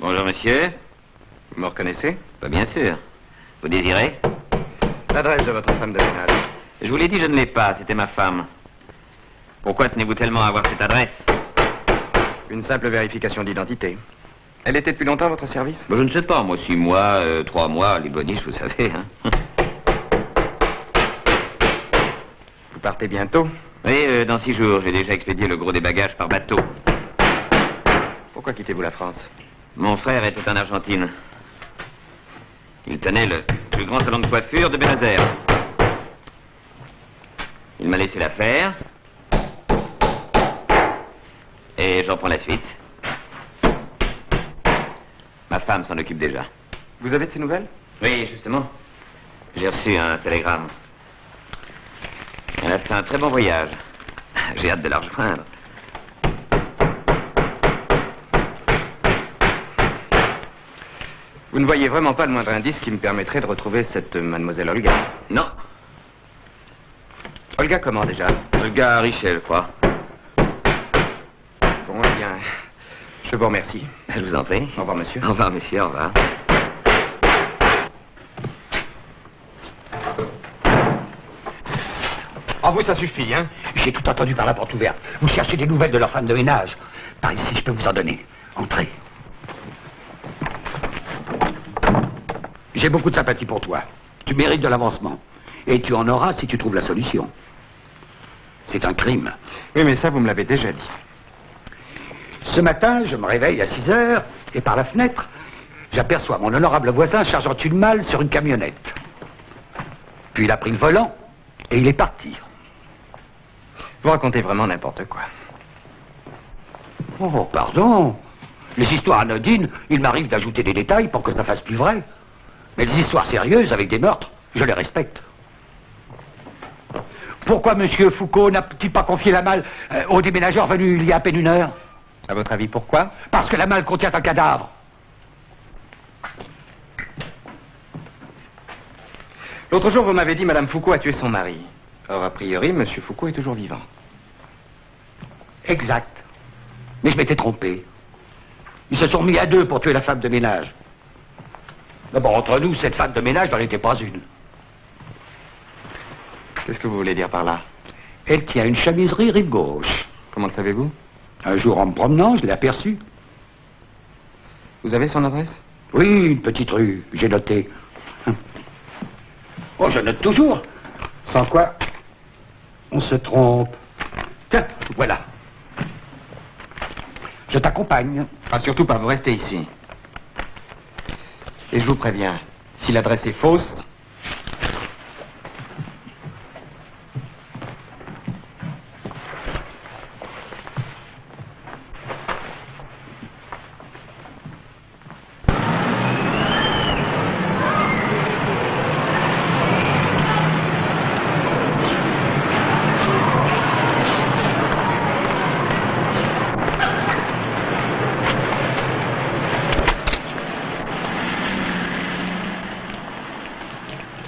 Bonjour, monsieur. Vous me reconnaissez? Bien sûr. Vous désirez? L'adresse de votre femme de ménage. Je vous l'ai dit, je ne l'ai pas. C'était ma femme. Pourquoi tenez-vous tellement à avoir cette adresse? Une simple vérification d'identité. Elle était depuis longtemps à votre service? Je ne sais pas, moi, 6 mois, 3 mois, les bonus, vous savez, hein. Vous partez bientôt? Oui, dans 6 jours. J'ai déjà expédié le gros des bagages par bateau. Pourquoi quittez-vous la France? Mon frère était en Argentine. Il tenait le plus grand salon de coiffure de Buenos Aires. Il m'a laissé l'affaire. Et j'en prends la suite. Ma femme s'en occupe déjà. Vous avez de ces nouvelles? Oui, justement. J'ai reçu un télégramme. Elle a fait un très bon voyage. J'ai hâte de la rejoindre. Vous ne voyez vraiment pas le moindre indice qui me permettrait de retrouver cette mademoiselle Olga? Non. Olga comment déjà? Olga Richet, je crois. Bon, eh bien, je vous remercie. Je vous en prie. Au revoir, monsieur. Au revoir, monsieur, au revoir. Ah, vous, ça suffit, hein? J'ai tout entendu par la porte ouverte. Vous cherchez des nouvelles de leur femme de ménage. Par ici, je peux vous en donner. Entrez. J'ai beaucoup de sympathie pour toi. Tu mérites de l'avancement. Et tu en auras si tu trouves la solution. C'est un crime. Oui, mais ça, vous me l'avez déjà dit. Ce matin, je me réveille à 6 heures, et par la fenêtre, j'aperçois mon honorable voisin chargeant une malle sur une camionnette. Puis il a pris le volant, et il est parti. Vous racontez vraiment n'importe quoi. Oh, pardon. Les histoires anodines, il m'arrive d'ajouter des détails pour que ça fasse plus vrai. Mais les histoires sérieuses, avec des meurtres, je les respecte. Pourquoi Monsieur Foucault n'a-t-il pas confié la malle au déménageur venu il y a à peine 1 heure? À votre avis, pourquoi? Parce que la malle contient un cadavre. L'autre jour, vous m'avez dit Madame Foucault a tué son mari. Or, a priori, Monsieur Foucault est toujours vivant. Exact. Mais je m'étais trompé. Ils se sont mis à 2 pour tuer la femme de ménage. D'abord, entre nous, cette femme de ménage n'en était pas une. Qu'est-ce que vous voulez dire par là? Elle tient une chemiserie rive gauche. Comment le savez-vous? Un jour, en me promenant, je l'ai aperçue. Vous avez son adresse? Oui, une petite rue, j'ai noté. Oh, je note toujours. Sans quoi, on se trompe. Tiens, voilà. Je t'accompagne. Ah, surtout pas, vous restez ici. Et je vous préviens, si l'adresse est fausse...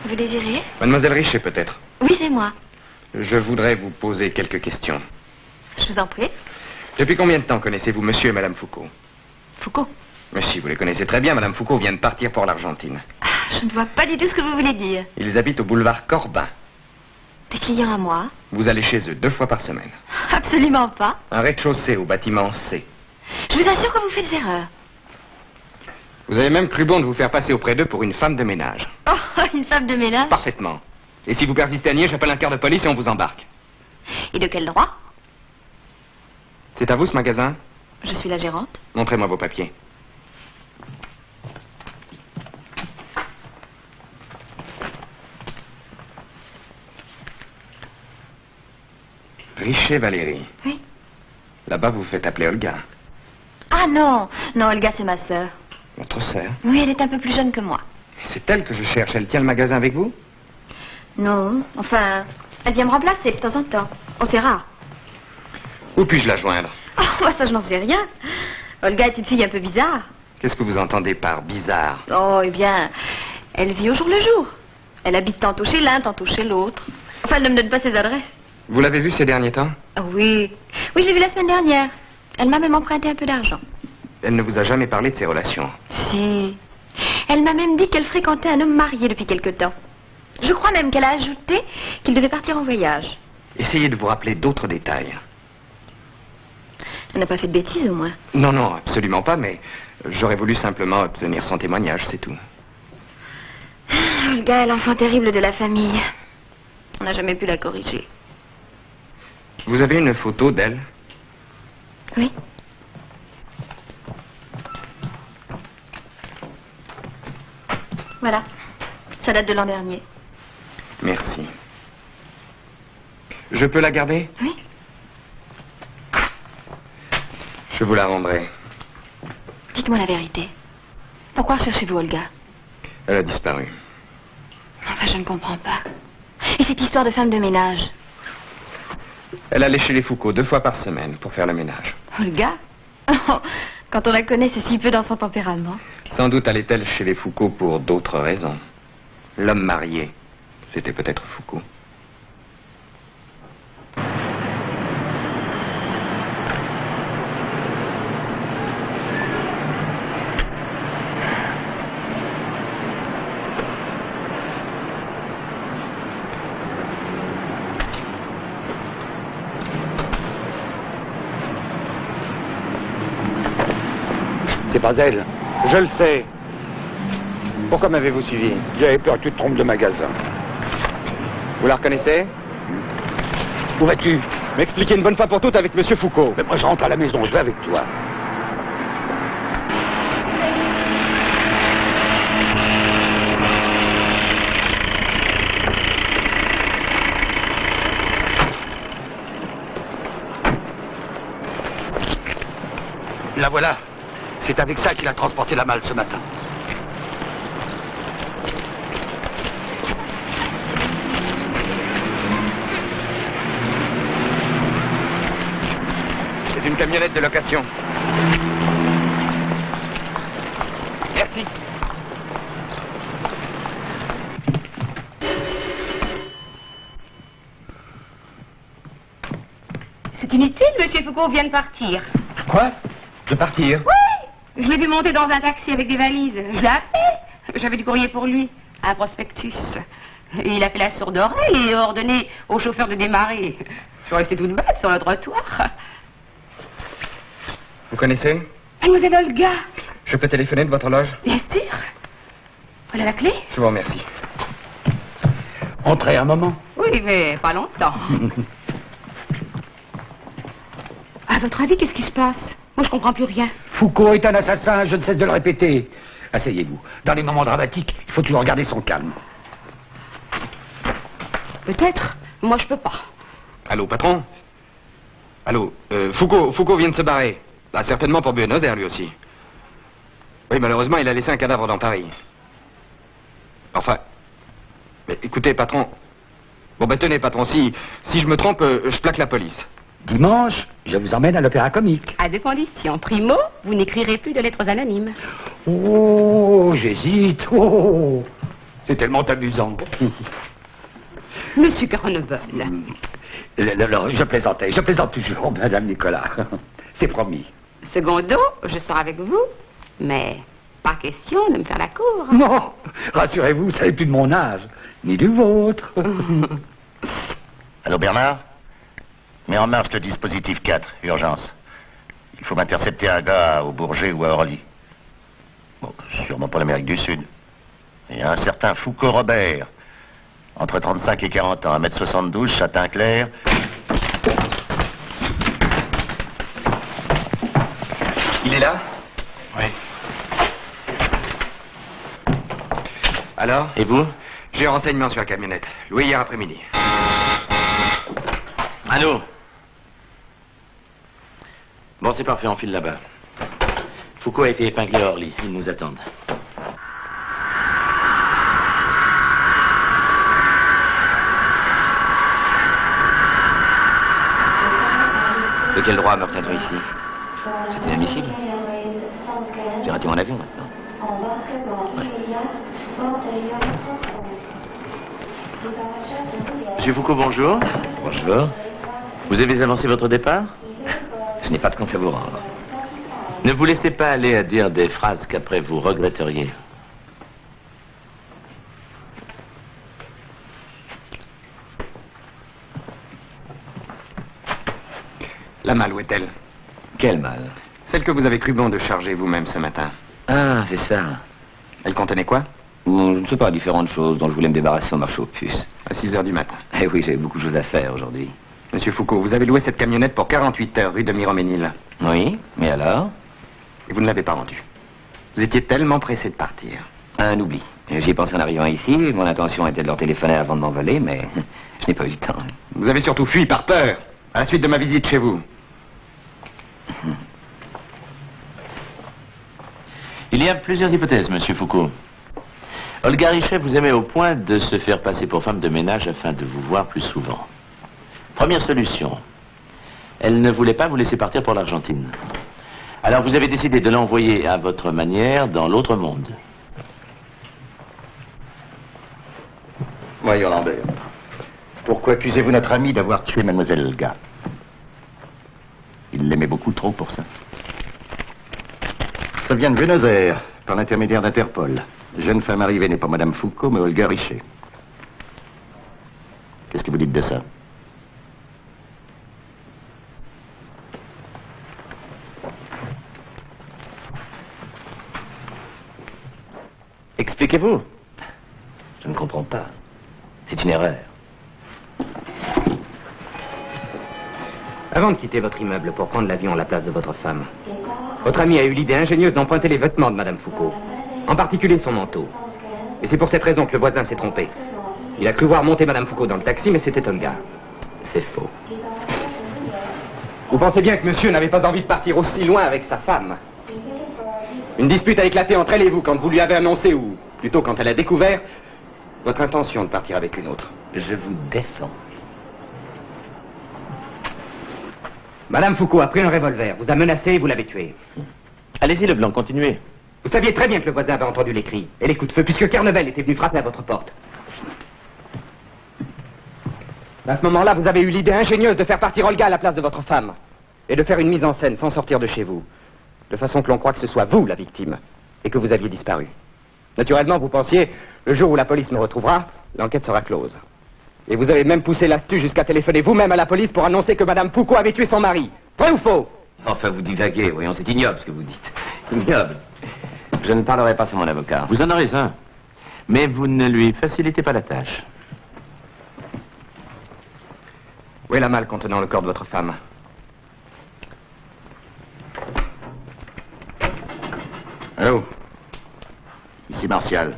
Vous désirez? Mademoiselle Richet, peut-être? Oui, c'est moi. Je voudrais vous poser quelques questions. Je vous en prie. Depuis combien de temps connaissez-vous Monsieur et Madame Foucault? Foucault? Mais si, vous les connaissez très bien. Madame Foucault vient de partir pour l'Argentine. Je ne vois pas du tout ce que vous voulez dire. Ils habitent au boulevard Corbin. Des clients à moi? Vous allez chez eux 2 fois par semaine. Absolument pas. Un rez-de-chaussée au bâtiment C. Je vous assure que vous faites des erreurs. Vous avez même cru bon de vous faire passer auprès d'eux pour une femme de ménage. Oh, une femme de ménage? Parfaitement. Et si vous persistez à nier, j'appelle un quart de police et on vous embarque. Et de quel droit? C'est à vous ce magasin? Je suis la gérante. Montrez-moi vos papiers. Richet Valérie. Oui. Là-bas, vous vous faites appeler Olga. Ah non, non, Olga, c'est ma sœur. Votre sœur? Oui, elle est un peu plus jeune que moi. C'est elle que je cherche. Elle tient le magasin avec vous? Non, enfin, elle vient me remplacer de temps en temps. Oh, c'est rare. Où puis-je la joindre? Oh, moi, ça, je n'en sais rien. Olga est une fille un peu bizarre. Qu'est-ce que vous entendez par bizarre? Oh, eh bien, elle vit au jour le jour. Elle habite tantôt chez l'un, tantôt chez l'autre. Enfin, elle ne me donne pas ses adresses. Vous l'avez vue ces derniers temps? Ah oui. Oui, je l'ai vue la semaine dernière. Elle m'a même emprunté un peu d'argent. Elle ne vous a jamais parlé de ses relations? Si. Elle m'a même dit qu'elle fréquentait un homme marié depuis quelque temps. Je crois même qu'elle a ajouté qu'il devait partir en voyage. Essayez de vous rappeler d'autres détails. Elle n'a pas fait de bêtises, au moins. Non, non, absolument pas, mais j'aurais voulu simplement obtenir son témoignage, c'est tout. Olga est l'enfant terrible de la famille. On n'a jamais pu la corriger. Vous avez une photo d'elle? Oui. Voilà. Ça date de l'an dernier. Merci. Je peux la garder? Oui. Je vous la rendrai. Dites-moi la vérité. Pourquoi recherchez-vous Olga? Elle a disparu. Enfin, je ne comprends pas. Et cette histoire de femme de ménage? Elle allait chez les Foucault 2 fois par semaine pour faire le ménage. Olga? Oh, quand on la connaît, c'est si peu dans son tempérament. Sans doute allait-elle chez les Foucault pour d'autres raisons. L'homme marié, c'était peut-être Foucault. C'est pas elle. Je le sais. Pourquoi m'avez-vous suivi? J'avais peur que tu te trompes de magasin. Vous la reconnaissez? Où vas-tu? M'expliquer une bonne fois pour toutes avec Monsieur Foucault. Mais moi je rentre à la maison, je vais avec toi. La voilà. C'est avec ça qu'il a transporté la malle ce matin. C'est une camionnette de location. Merci. C'est inutile, Monsieur Foucault vient de partir. Quoi? De partir? Oui, je l'ai vu monter dans un taxi avec des valises. Je l'ai appelé. J'avais du courrier pour lui, un prospectus. Et il a fait la sourde oreille et a ordonné au chauffeur de démarrer. Je suis restée toute bête sur le trottoir. Vous connaissez? Mademoiselle Olga. Je peux téléphoner de votre loge? Bien sûr. Voilà la clé? Je vous remercie. Entrez un moment. Oui, mais pas longtemps. À votre avis, qu'est-ce qui se passe? Moi, je comprends plus rien. Foucault est un assassin, je ne cesse de le répéter. Asseyez-vous. Dans les moments dramatiques, il faut toujours garder son calme. Peut-être. Moi, je peux pas. Allô, patron? Allô, Foucault vient de se barrer. Bah, certainement pour Buenos Aires, lui aussi. Oui, malheureusement, il a laissé un cadavre dans Paris. Enfin... Mais écoutez, patron... Bon, ben tenez, patron, si je me trompe, je plaque la police. Dimanche, je vous emmène à l'Opéra Comique. À deux conditions. Primo, vous n'écrirez plus de lettres anonymes. Oh, j'hésite. Oh, c'est tellement amusant. Monsieur Carneval. Je plaisantais, je plaisante toujours, Madame Nicolas. C'est promis. Secondo, je sors avec vous, mais pas question de me faire la cour. Non, rassurez-vous, ça n'est plus de mon âge, ni du vôtre. Allô, Bernard? Mets en marche le dispositif 4, urgence. Il faut m'intercepter un gars au Bourget ou à Orly. Bon, sûrement pour l'Amérique du Sud. Il y a un certain Foucault Robert, entre 35 et 40 ans, 1m72, châtain clair. Il est là? Oui. Alors? Et vous? J'ai un renseignement sur la camionnette, louée hier après-midi. À nous. Bon, c'est parfait, on file là-bas. Foucault a été épinglé à Orly. Ils nous attendent. De quel droit me retient-on ici? C'est inadmissible. J'ai raté mon avion maintenant. Ouais. Monsieur Foucault, bonjour. Bonjour. Vous avez avancé votre départ? Je n'ai pas de compte à vous rendre. Ne vous laissez pas aller à dire des phrases qu'après vous regretteriez. La malle, où est-elle? Quelle malle? Celle que vous avez cru bon de charger vous-même ce matin. Ah, c'est ça. Elle contenait quoi? Je ne sais pas, différentes choses dont je voulais me débarrasser au marché aux puces. À 6 heures du matin. Eh oui, j'ai beaucoup de choses à faire aujourd'hui. Monsieur Foucault, vous avez loué cette camionnette pour 48 heures, rue de Miroménil. Oui, mais alors? Et vous ne l'avez pas rendue. Vous étiez tellement pressé de partir. Un oubli. J'y ai pensé en arrivant ici. Mon intention était de leur téléphoner avant de m'envoler, mais je n'ai pas eu le temps. Vous avez surtout fui par peur, à la suite de ma visite chez vous. Il y a plusieurs hypothèses, monsieur Foucault. Olga Richet vous aimait au point de se faire passer pour femme de ménage afin de vous voir plus souvent. Première solution. Elle ne voulait pas vous laisser partir pour l'Argentine. Alors vous avez décidé de l'envoyer à votre manière dans l'autre monde. Voyons, Lambert. Pourquoi accusez-vous notre ami d'avoir tué mademoiselle Olga? Il l'aimait beaucoup trop pour ça. Ça vient de Buenos Aires, par l'intermédiaire d'Interpol. Jeune femme arrivée n'est pas Madame Foucault, mais Olga Richet. Qu'est-ce que vous dites de ça? Expliquez-vous. Je ne comprends pas. C'est une erreur. Avant de quitter votre immeuble pour prendre l'avion à la place de votre femme, votre ami a eu l'idée ingénieuse d'emprunter les vêtements de Madame Foucault, en particulier son manteau. Et c'est pour cette raison que le voisin s'est trompé. Il a cru voir monter Madame Foucault dans le taxi, mais c'était Olga. C'est faux. Vous pensez bien que monsieur n'avait pas envie de partir aussi loin avec sa femme. Une dispute a éclaté entre elle et vous quand vous lui avez annoncé, ou plutôt quand elle a découvert, votre intention de partir avec une autre. Je vous défends. Madame Foucault a pris un revolver, vous a menacé et vous l'avez tué. Allez-y, Leblanc, continuez. Vous saviez très bien que le voisin avait entendu les cris et les coups de feu, puisque Carnevel était venu frapper à votre porte. À ce moment-là, vous avez eu l'idée ingénieuse de faire partir Olga à la place de votre femme et de faire une mise en scène sans sortir de chez vous, de façon que l'on croit que ce soit vous la victime et que vous aviez disparu. Naturellement, vous pensiez, le jour où la police me retrouvera, l'enquête sera close. Et vous avez même poussé l'astuce jusqu'à téléphoner vous-même à la police pour annoncer que Madame Foucault avait tué son mari. Vrai ou faux? Enfin, vous divaguez, voyons, c'est ignoble ce que vous dites. Ignoble. Je ne parlerai pas sans mon avocat. Vous en aurez un. Mais vous ne lui facilitez pas la tâche. Où est la malle contenant le corps de votre femme? Allô? Ici Martial.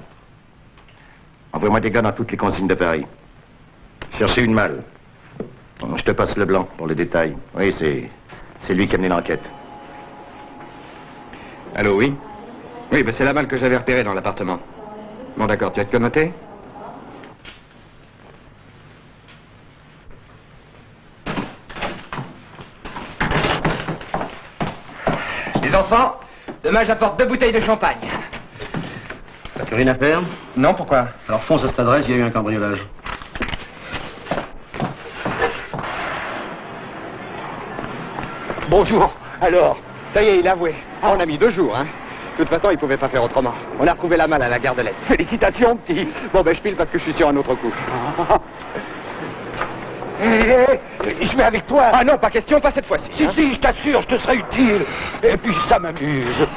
Envoie-moi des gars dans toutes les consignes de Paris. Cherchez une malle. Je te passe le blanc pour les détails. Oui, c'est lui qui a mené l'enquête. Allô, oui? Oui, ben c'est la malle que j'avais repérée dans l'appartement. Bon, d'accord, tu as de quoi noter? Les enfants, demain j'apporte 2 bouteilles de champagne. T'as plus rien à faire? Non, pourquoi? Alors fonce à cette adresse, il y a eu un cambriolage. Bonjour. Alors, ça y est, il a avoué. On a mis 2 jours, hein. De toute façon, il pouvait pas faire autrement. On a retrouvé la malle à la gare de l'Est. Félicitations, petit. Bon, ben, je pile parce que je suis sur un autre coup. Je vais avec toi. Ah non, pas question, pas cette fois-ci. Si, je t'assure, je te serai utile. Et puis, ça m'amuse.